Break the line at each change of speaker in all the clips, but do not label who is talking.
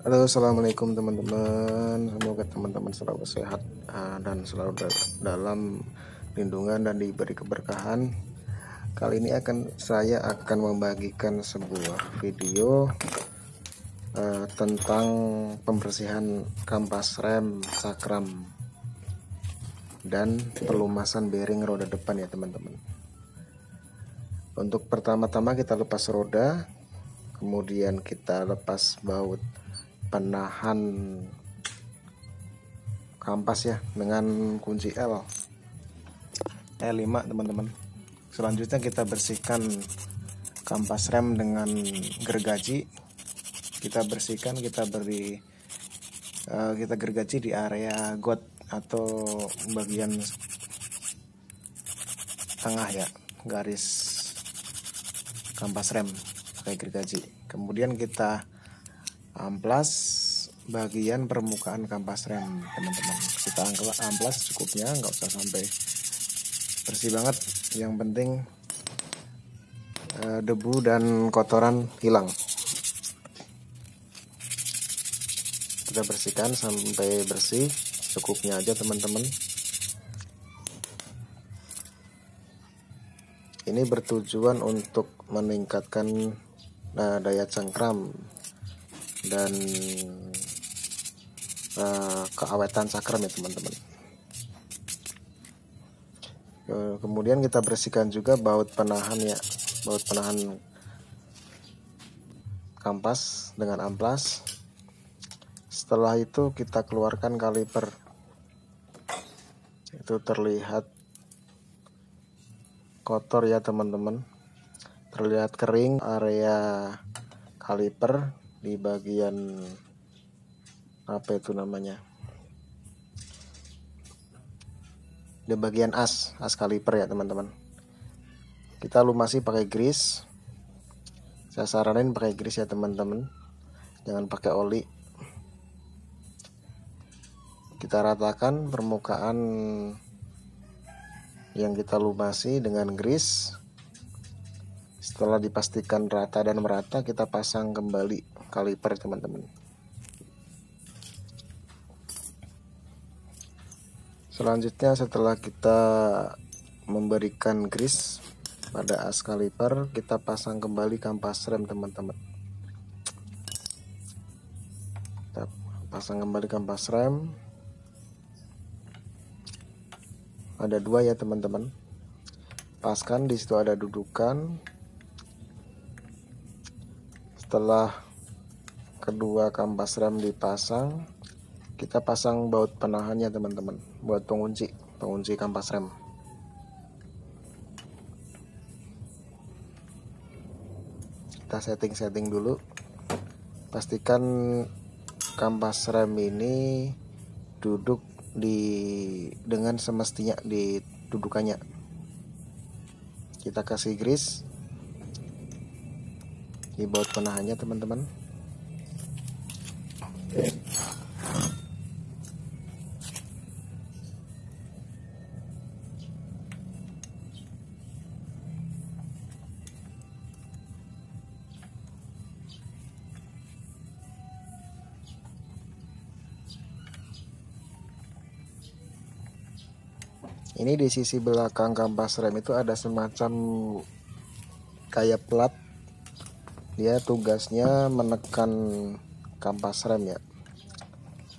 Halo, assalamualaikum teman-teman. Semoga teman-teman selalu sehat dan selalu dalam lindungan dan diberi keberkahan. Kali ini saya akan membagikan sebuah video tentang pembersihan kampas rem, sakram, dan pelumasan bearing roda depan ya teman-teman. Untuk pertama-tama kita lepas roda, kemudian kita lepas baut penahan kampas ya dengan kunci L5 teman-teman. Selanjutnya kita bersihkan kampas rem dengan gergaji. Kita bersihkan, kita gergaji di area got atau bagian tengah ya, garis kampas rem pakai gergaji. Kemudian kita amplas bagian permukaan kampas rem teman-teman. Kita amplas cukupnya, nggak usah sampai bersih banget, yang penting debu dan kotoran hilang. Kita bersihkan sampai bersih, cukupnya aja teman-teman. Ini bertujuan untuk meningkatkan daya cengkram dan keawetan sakram ya teman-teman. Kemudian kita bersihkan juga baut penahan ya, baut penahan kampas dengan amplas. Setelah itu kita keluarkan kaliper. Itu terlihat kotor ya teman-teman, terlihat kering area kaliper di bagian apa itu namanya, di bagian as kaliper ya teman-teman. Kita lumasi pakai grease. Saya saranin pakai grease ya teman-teman, jangan pakai oli. Kita ratakan permukaan yang kita lumasi dengan grease. Setelah dipastikan rata dan merata, kita pasang kembali kaliper teman-teman. Selanjutnya setelah kita memberikan grease pada as kaliper, kita pasang kembali kampas rem teman-teman. Kita pasang kembali kampas rem. Ada dua ya teman-teman. Paskan, di situ ada dudukan. Setelah kedua kampas rem dipasang, kita pasang baut penahannya teman-teman, buat pengunci kampas rem. Kita setting dulu. Pastikan kampas rem ini duduk dengan semestinya di dudukannya. Kita kasih grease di baut penahannya teman-teman. Ini di sisi belakang kampas rem itu ada semacam kayak plat. Dia tugasnya menekan kampas rem ya,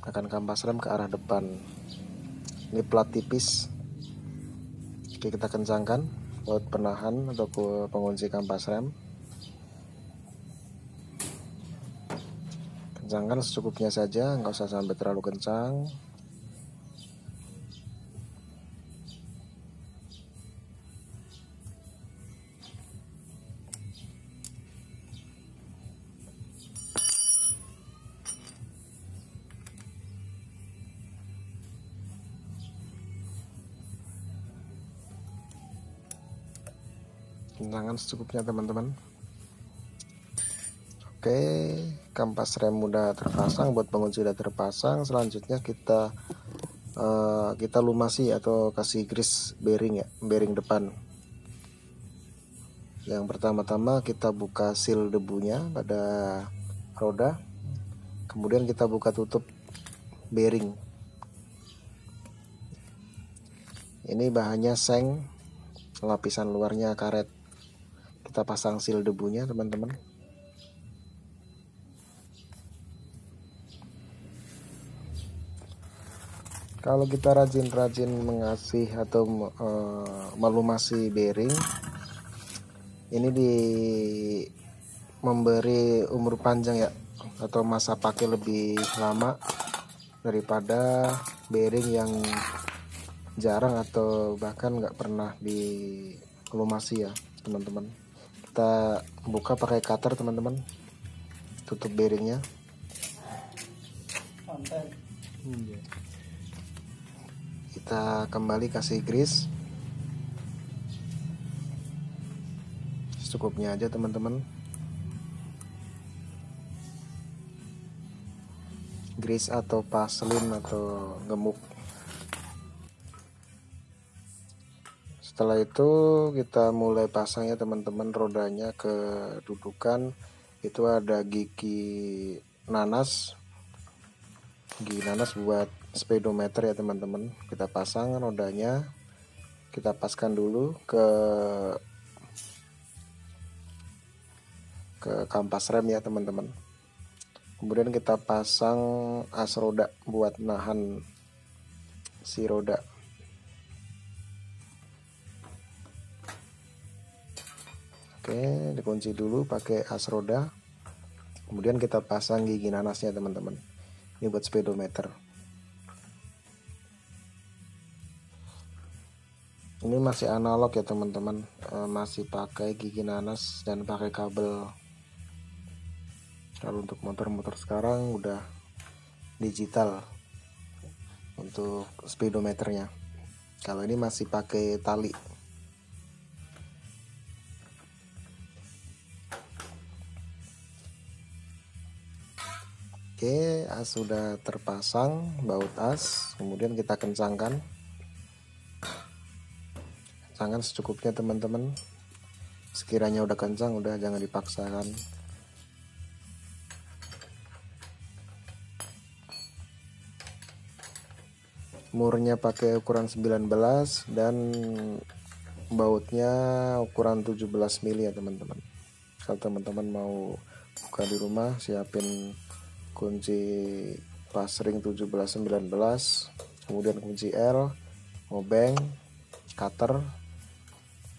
menekan kampas rem ke arah depan. Ini plat tipis. Oke, kita kencangkan baut penahan atau pengunci kampas rem. Kencangkan secukupnya saja, nggak usah sampai terlalu kencang. Kencangkan secukupnya teman-teman. Oke, kampas rem udah terpasang, buat pengunci udah terpasang. Selanjutnya kita lumasi atau kasih grease bearing ya, bearing depan. Yang pertama-tama kita buka seal debunya pada roda. Kemudian kita buka tutup bearing. Ini bahannya seng, lapisan luarnya karet. Kita pasang seal debunya teman-teman. Kalau kita rajin-rajin mengasih atau melumasi bearing, ini memberi umur panjang ya, atau masa pakai lebih lama daripada bearing yang jarang atau bahkan nggak pernah dilumasi ya teman-teman. Kita buka pakai cutter teman-teman, tutup bearingnya. Kita kembali kasih grease secukupnya aja teman-teman. Grease atau vaselin atau gemuk. Setelah itu kita mulai pasang ya teman-teman, rodanya ke dudukan. Itu ada gigi nanas buat speedometer ya teman-teman. Kita pasang rodanya, kita paskan dulu ke kampas rem ya teman-teman. Kemudian kita pasang as roda buat nahan si roda. Oke, dikunci dulu pakai as roda. Kemudian kita pasang gigi nanasnya teman-teman. Ini buat speedometer. Ini masih analog ya teman-teman, masih pakai gigi nanas dan pakai kabel. Kalau untuk motor-motor sekarang udah digital untuk speedometernya. Kalau ini masih pakai tali. Oke, as sudah terpasang, baut as, kemudian kita kencangkan secukupnya teman-teman. Sekiranya udah kencang, udah jangan dipaksakan. Murnya pakai ukuran 19 dan bautnya ukuran 17 mili ya teman-teman. Kalau teman-teman mau buka di rumah, siapin kunci pas ring 17-19, kemudian kunci L, obeng, cutter.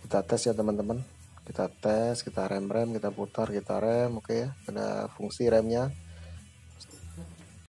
Kita tes ya teman-teman, kita tes, kita rem, kita putar, kita rem. Oke ya, ada fungsi remnya.